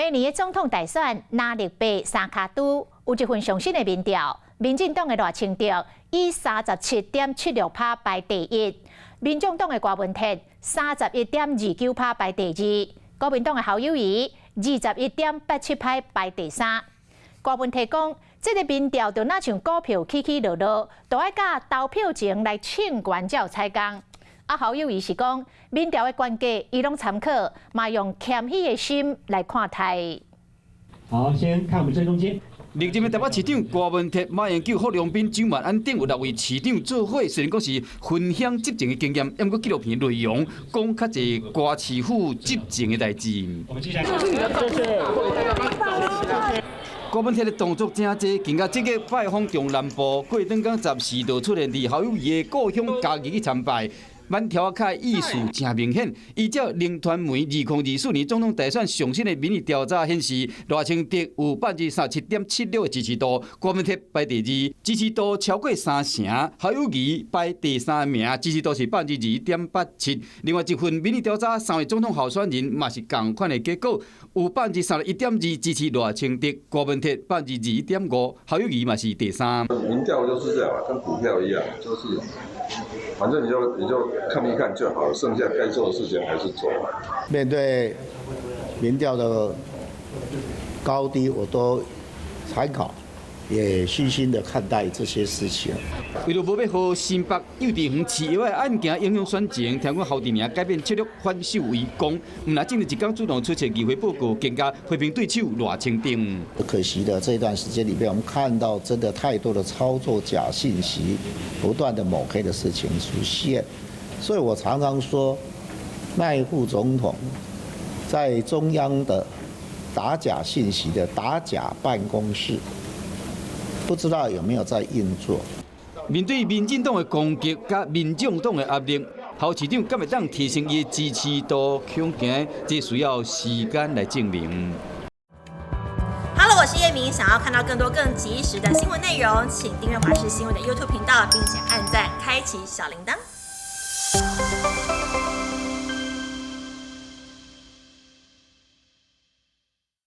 明年的总统大选哪力被三卡都有一份上新的民调，民进党的赖清德以37.76%排第一，民众党的郭文哲31.29%排第二，国民党的侯友宜21.87%排第三。郭文哲讲，这个民调就那像股票起起落落，都爱甲投票前来称关才有采工。侯友宜是讲，民调的关键，伊拢参考，嘛用谦虚的心来看待。好，先看我们正中间。历任的台北市长郭文哲、马英九、霍良斌、蒋万安等有6位市长做伙，虽然讲是分享执政的经验，不过纪录片内容讲较侪瓜市府执政的代志。我们接下来，谢谢。郭文哲的动作真多，更加积极拜访中南部，过两天14度出现伫侯友宜的故乡嘉义去参拜。万条卡意思真明显，依照lin传媒2024年总统大选上新的民意调查显示，赖清德有37.76%的支持度，郭文哲排第二，支持度超过30%，侯友宜排第3名，支持度是2.87%。另外一份民意调查，3位总统候选人嘛是同款的结果，有31.2%支持赖清德，郭文哲2.5%，侯友宜嘛是第3。民调就是这样，跟股票一样，就是。反正你就看一看就好，剩下该做的事情还是做。面对民调的高低，我都参考，也虚心的看待这些事情。为了无要和新北幼稚园饲药的案件影响选情，听讲侯志明改变策略反手为攻，唔那今日一刚主动出席议会报告，更加批评对手赖清德。可惜的这一段时间里面，我们看到真的太多的操作假信息，不断的抹黑的事情出现，所以我常常说，赖副总统在中央的打假信息的打假办公室，不知道有没有在运作。面对民进党的攻击加民众党的压力，侯市长敢会当提升伊的支持度？恐惊这需要时间来证明。Hello， 我是叶明，想要看到更多更及时的新闻内容，请订阅华视新闻的 YouTube 频道，并且按赞，开启小铃铛。